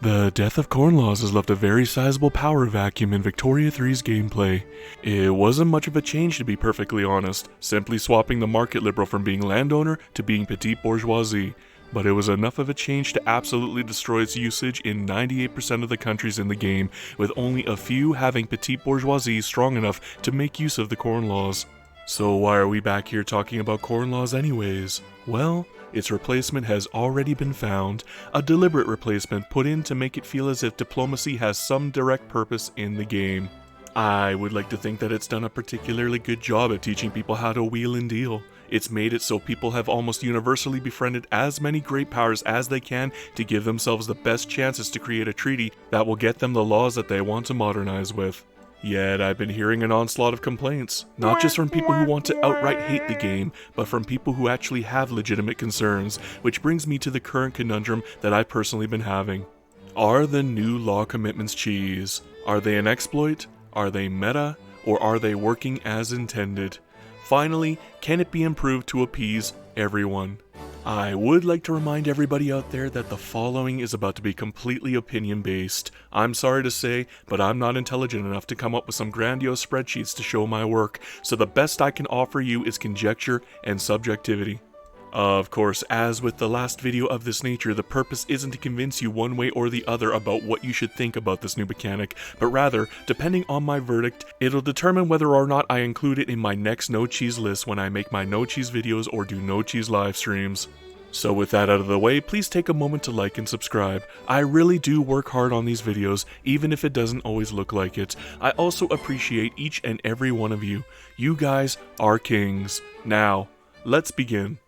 The death of corn laws has left a very sizable power vacuum in Victoria 3's gameplay. It wasn't much of a change, to be perfectly honest, simply swapping the market liberal from being landowner to being petite bourgeoisie, but it was enough of a change to absolutely destroy its usage in 98% of the countries in the game, with only a few having petite bourgeoisie strong enough to make use of the corn laws. So why are we back here talking about corn laws anyways? Well, its replacement has already been found, a deliberate replacement put in to make it feel as if diplomacy has some direct purpose in the game. I would like to think that it's done a particularly good job at teaching people how to wheel and deal. It's made it so people have almost universally befriended as many great powers as they can to give themselves the best chances to create a treaty that will get them the laws that they want to modernize with. Yet I've been hearing an onslaught of complaints, not just from people who want to outright hate the game, but from people who actually have legitimate concerns, which brings me to the current conundrum that I've personally been having. Are the new law commitments cheese? Are they an exploit? Are they meta? Or are they working as intended? Finally, can it be improved to appease everyone? I would like to remind everybody out there that the following is about to be completely opinion-based. I'm sorry to say, but I'm not intelligent enough to come up with some grandiose spreadsheets to show my work, so the best I can offer you is conjecture and subjectivity. Of course, as with the last video of this nature, the purpose isn't to convince you one way or the other about what you should think about this new mechanic, but rather, depending on my verdict, it'll determine whether or not I include it in my next no cheese list when I make my no cheese videos or do no cheese live streams. So with that out of the way, please take a moment to like and subscribe. I really do work hard on these videos, even if it doesn't always look like it. I also appreciate each and every one of you. You guys are kings. Now, let's begin.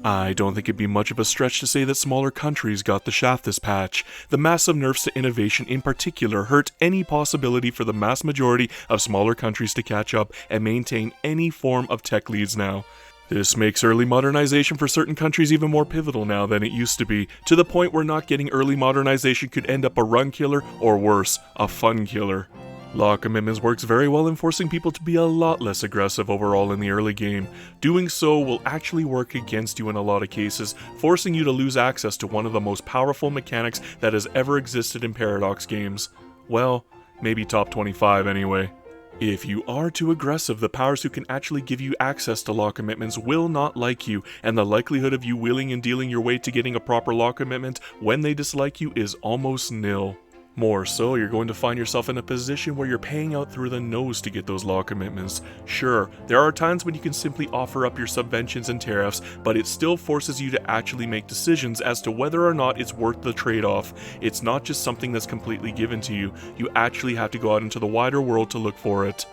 I don't think it'd be much of a stretch to say that smaller countries got the shaft this patch. The massive nerfs to innovation in particular hurt any possibility for the mass majority of smaller countries to catch up and maintain any form of tech leads now. This makes early modernization for certain countries even more pivotal now than it used to be, to the point where not getting early modernization could end up a run killer, or worse, a fun killer. Law commitments works very well in forcing people to be a lot less aggressive overall in the early game. Doing so will actually work against you in a lot of cases, forcing you to lose access to one of the most powerful mechanics that has ever existed in Paradox games. Well, maybe top 25 anyway. If you are too aggressive, the powers who can actually give you access to law commitments will not like you, and the likelihood of you wheeling and dealing your way to getting a proper law commitment when they dislike you is almost nil. More so, you're going to find yourself in a position where you're paying out through the nose to get those law commitments. Sure, there are times when you can simply offer up your subventions and tariffs, but it still forces you to actually make decisions as to whether or not it's worth the trade-off. It's not just something that's completely given to you. You actually have to go out into the wider world to look for it.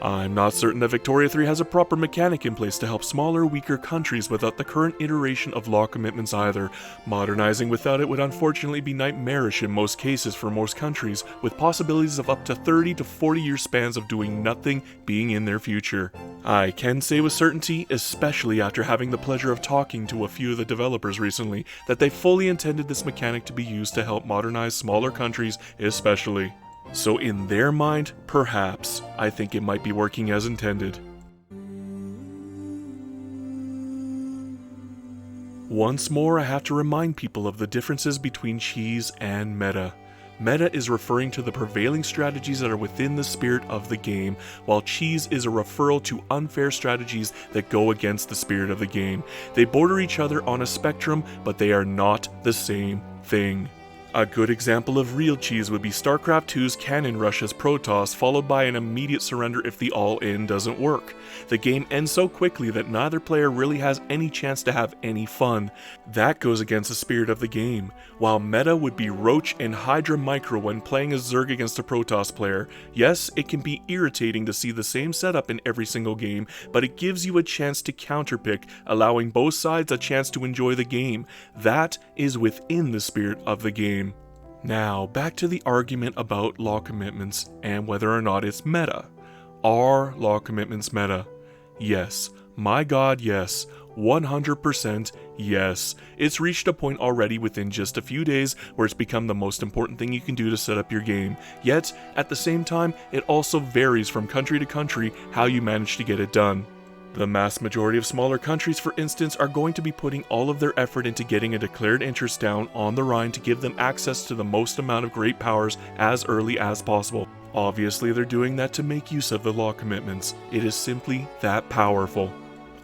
I'm not certain that Victoria 3 has a proper mechanic in place to help smaller, weaker countries without the current iteration of law commitments either. Modernizing without it would unfortunately be nightmarish in most cases for most countries, with possibilities of up to 30 to 40 year spans of doing nothing being in their future. I can say with certainty, especially after having the pleasure of talking to a few of the developers recently, that they fully intended this mechanic to be used to help modernize smaller countries especially. So in their mind, perhaps, I think it might be working as intended. Once more, I have to remind people of the differences between cheese and meta. Meta is referring to the prevailing strategies that are within the spirit of the game, while cheese is a referral to unfair strategies that go against the spirit of the game. They border each other on a spectrum, but they are not the same thing. A good example of real cheese would be StarCraft 2's cannon rush as Protoss, followed by an immediate surrender if the all-in doesn't work. The game ends so quickly that neither player really has any chance to have any fun. That goes against the spirit of the game, while meta would be Roach and Hydra Micro when playing a Zerg against a Protoss player. Yes, it can be irritating to see the same setup in every single game, but it gives you a chance to counterpick, allowing both sides a chance to enjoy the game. That is within the spirit of the game. Now, back to the argument about law commitments and whether or not it's meta. Are law commitments meta? Yes. My god, yes. 100% yes. It's reached a point already within just a few days where it's become the most important thing you can do to set up your game. Yet, at the same time, it also varies from country to country how you manage to get it done. The mass majority of smaller countries, for instance, are going to be putting all of their effort into getting a declared interest down on the Rhine to give them access to the most amount of great powers as early as possible. Obviously, they're doing that to make use of the law commitments. It is simply that powerful.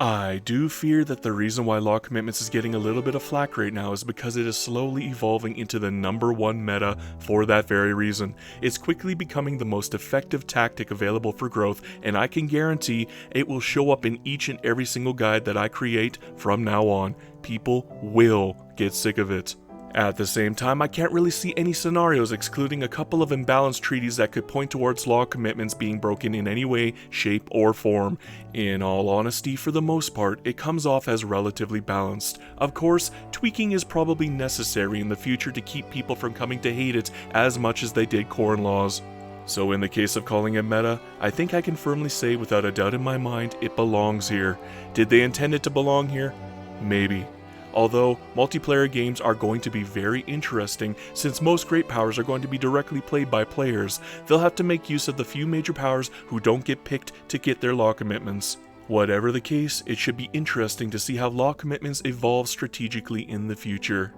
I do fear that the reason why law commitments is getting a little bit of flack right now is because it is slowly evolving into the #1 meta for that very reason. It's quickly becoming the most effective tactic available for growth, and I can guarantee it will show up in each and every single guide that I create from now on. People will get sick of it. At the same time, I can't really see any scenarios excluding a couple of imbalanced treaties that could point towards law commitments being broken in any way, shape, or form. In all honesty, for the most part, it comes off as relatively balanced. Of course, tweaking is probably necessary in the future to keep people from coming to hate it as much as they did corn laws. So in the case of calling it meta, I think I can firmly say without a doubt in my mind, it belongs here. Did they intend it to belong here? Maybe. Although, multiplayer games are going to be very interesting since most great powers are going to be directly played by players. They'll have to make use of the few major powers who don't get picked to get their law commitments. Whatever the case, it should be interesting to see how law commitments evolve strategically in the future.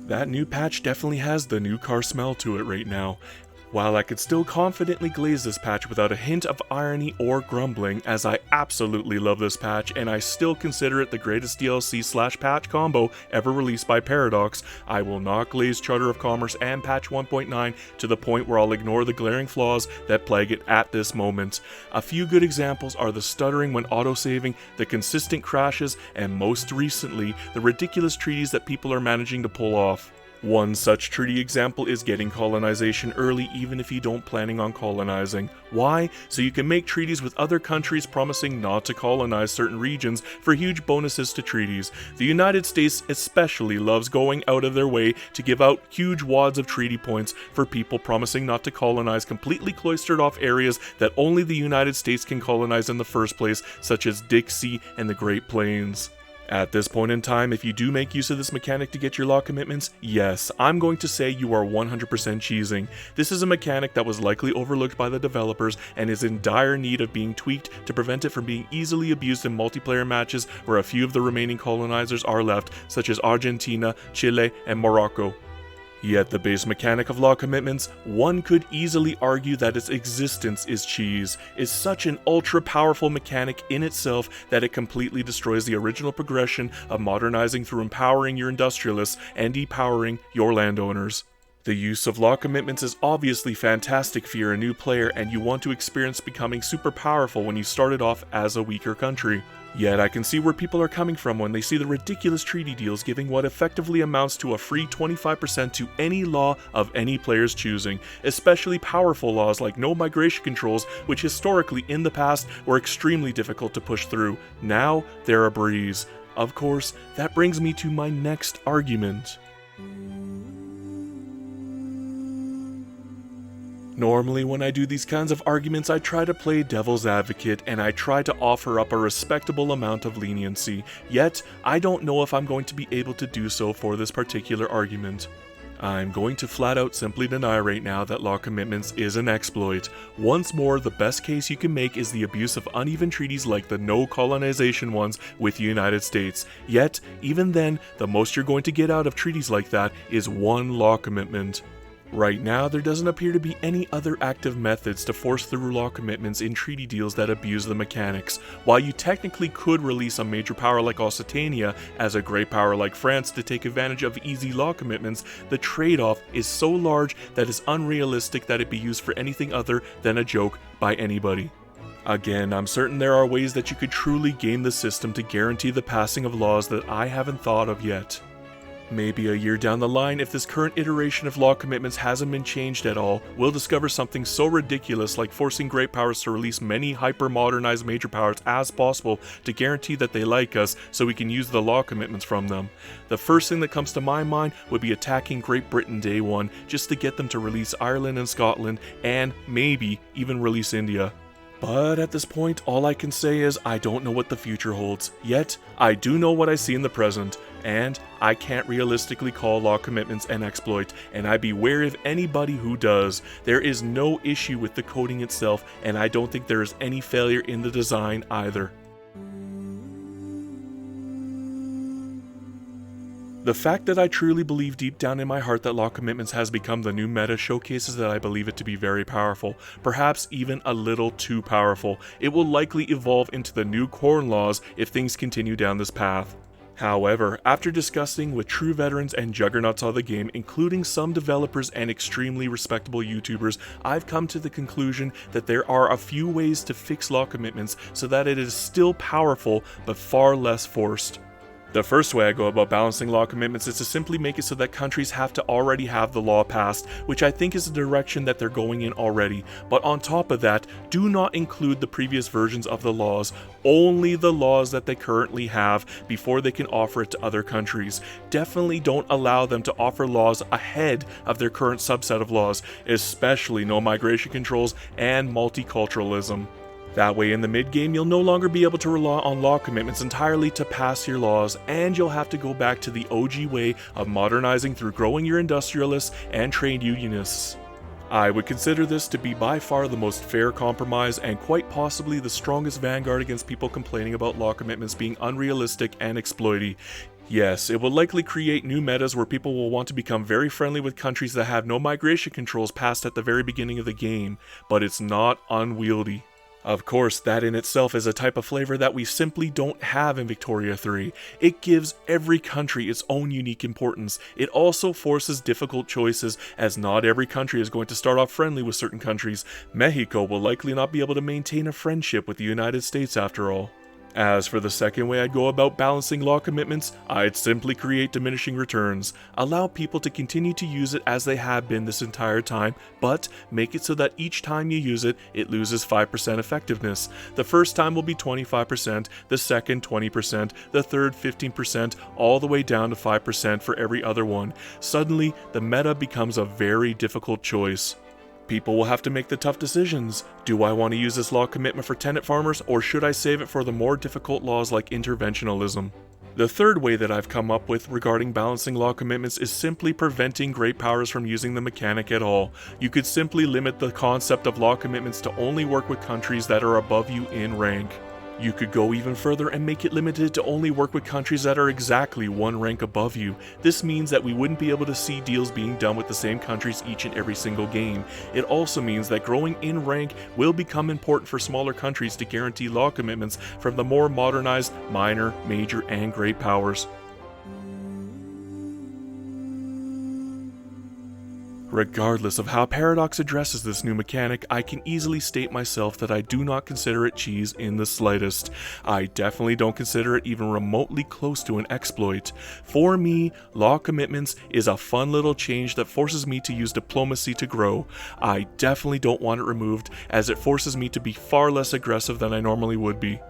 That new patch definitely has the new car smell to it right now. While I could still confidently glaze this patch without a hint of irony or grumbling, as I absolutely love this patch and I still consider it the greatest DLC/patch combo ever released by Paradox, I will not glaze Charter of Commerce and patch 1.9 to the point where I'll ignore the glaring flaws that plague it at this moment. A few good examples are the stuttering when autosaving, the consistent crashes, and most recently, the ridiculous treaties that people are managing to pull off. One such treaty example is getting colonization early even if you don't planning on colonizing. Why? So you can make treaties with other countries promising not to colonize certain regions for huge bonuses to treaties. The United States especially loves going out of their way to give out huge wads of treaty points for people promising not to colonize completely cloistered off areas that only the United States can colonize in the first place, such as Dixie and the Great Plains. At this point in time, if you do make use of this mechanic to get your law commitments, yes, I'm going to say you are 100% cheesing. This is a mechanic that was likely overlooked by the developers and is in dire need of being tweaked to prevent it from being easily abused in multiplayer matches where a few of the remaining colonizers are left, such as Argentina, Chile, and Morocco. Yet the base mechanic of law commitments, one could easily argue that its existence is cheese, is such an ultra-powerful mechanic in itself that it completely destroys the original progression of modernizing through empowering your industrialists and depowering your landowners. The use of law commitments is obviously fantastic if you're a new player and you want to experience becoming super powerful when you started off as a weaker country. Yet I can see where people are coming from when they see the ridiculous treaty deals giving what effectively amounts to a free 25% to any law of any player's choosing, especially powerful laws like no migration controls, which historically in the past were extremely difficult to push through. Now they're a breeze. Of course, that brings me to my next argument. Normally when I do these kinds of arguments, I try to play devil's advocate and I try to offer up a respectable amount of leniency, yet I don't know if I'm going to be able to do so for this particular argument. I'm going to flat out simply deny right now that law commitments is an exploit. Once more, the best case you can make is the abuse of uneven treaties like the no colonization ones with the United States. Yet, even then, the most you're going to get out of treaties like that is one law commitment. Right now, there doesn't appear to be any other active methods to force through law commitments in treaty deals that abuse the mechanics. While you technically could release a major power like Occitania as a great power like France to take advantage of easy law commitments, the trade-off is so large that it's unrealistic that it be used for anything other than a joke by anybody. Again, I'm certain there are ways that you could truly game the system to guarantee the passing of laws that I haven't thought of yet. Maybe a year down the line, if this current iteration of law commitments hasn't been changed at all, we'll discover something so ridiculous like forcing great powers to release many hyper-modernized major powers as possible to guarantee that they like us so we can use the law commitments from them. The first thing that comes to my mind would be attacking Great Britain day one just to get them to release Ireland and Scotland and maybe even release India. But at this point, all I can say is I don't know what the future holds. Yet, I do know what I see in the present. And I can't realistically call law commitments an exploit, and I'd be wary of anybody who does. There is no issue with the coding itself, and I don't think there is any failure in the design either. The fact that I truly believe deep down in my heart that law commitments has become the new meta showcases that I believe it to be very powerful, perhaps even a little too powerful. It will likely evolve into the new corn laws if things continue down this path. However, after discussing with true veterans and juggernauts of the game, including some developers and extremely respectable YouTubers, I've come to the conclusion that there are a few ways to fix law commitments so that it is still powerful but far less forced. The first way I go about balancing law commitments is to simply make it so that countries have to already have the law passed, which I think is the direction that they're going in already. But on top of that, do not include the previous versions of the laws, only the laws that they currently have before they can offer it to other countries. Definitely don't allow them to offer laws ahead of their current subset of laws, especially no migration controls and multiculturalism. That way in the mid-game, you'll no longer be able to rely on law commitments entirely to pass your laws, and you'll have to go back to the OG way of modernizing through growing your industrialists and trade unionists. I would consider this to be by far the most fair compromise and quite possibly the strongest vanguard against people complaining about law commitments being unrealistic and exploity. Yes, it will likely create new metas where people will want to become very friendly with countries that have no migration controls passed at the very beginning of the game, but it's not unwieldy. Of course, that in itself is a type of flavor that we simply don't have in Victoria 3. It gives every country its own unique importance. It also forces difficult choices, as not every country is going to start off friendly with certain countries. Mexico will likely not be able to maintain a friendship with the United States after all. As for the second way I'd go about balancing law commitments, I'd simply create diminishing returns. Allow people to continue to use it as they have been this entire time, but make it so that each time you use it, it loses 5% effectiveness. The first time will be 25%, the second 20%, the third 15%, all the way down to 5% for every other one. Suddenly, the meta becomes a very difficult choice. People will have to make the tough decisions. Do I want to use this law commitment for tenant farmers, or should I save it for the more difficult laws like interventionalism? The third way that I've come up with regarding balancing law commitments is simply preventing great powers from using the mechanic at all. You could simply limit the concept of law commitments to only work with countries that are above you in rank. You could go even further and make it limited to only work with countries that are exactly one rank above you. This means that we wouldn't be able to see deals being done with the same countries each and every single game. It also means that growing in rank will become important for smaller countries to guarantee law commitments from the more modernized minor, major, and great powers. Regardless of how Paradox addresses this new mechanic, I can easily state myself that I do not consider it cheese in the slightest. I definitely don't consider it even remotely close to an exploit. For me, law commitments is a fun little change that forces me to use diplomacy to grow. I definitely don't want it removed, as it forces me to be far less aggressive than I normally would be.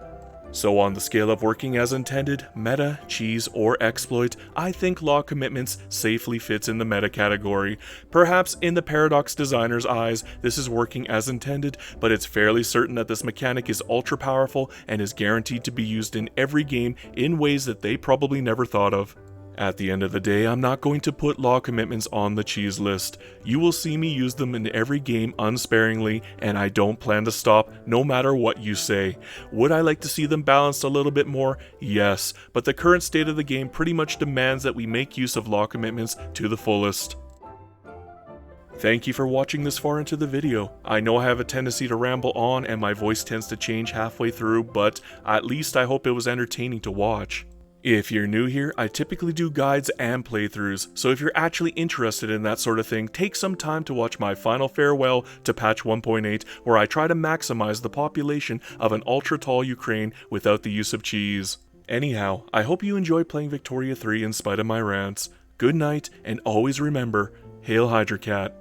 So on the scale of working as intended, meta, cheese, or exploit, I think law commitments safely fits in the meta category. Perhaps in the Paradox designer's eyes, this is working as intended, but it's fairly certain that this mechanic is ultra powerful and is guaranteed to be used in every game in ways that they probably never thought of. At the end of the day, I'm not going to put law commitments on the cheese list. You will see me use them in every game unsparingly, and I don't plan to stop no matter what you say. Would I like to see them balanced a little bit more? Yes, but the current state of the game pretty much demands that we make use of law commitments to the fullest. Thank you for watching this far into the video. I know I have a tendency to ramble on and my voice tends to change halfway through, but at least I hope it was entertaining to watch. If you're new here, I typically do guides and playthroughs, so if you're actually interested in that sort of thing, take some time to watch my final farewell to patch 1.8, where I try to maximize the population of an ultra-tall Ukraine without the use of cheese. Anyhow, I hope you enjoy playing Victoria 3 in spite of my rants. Good night, and always remember, Hail Hydra Cat.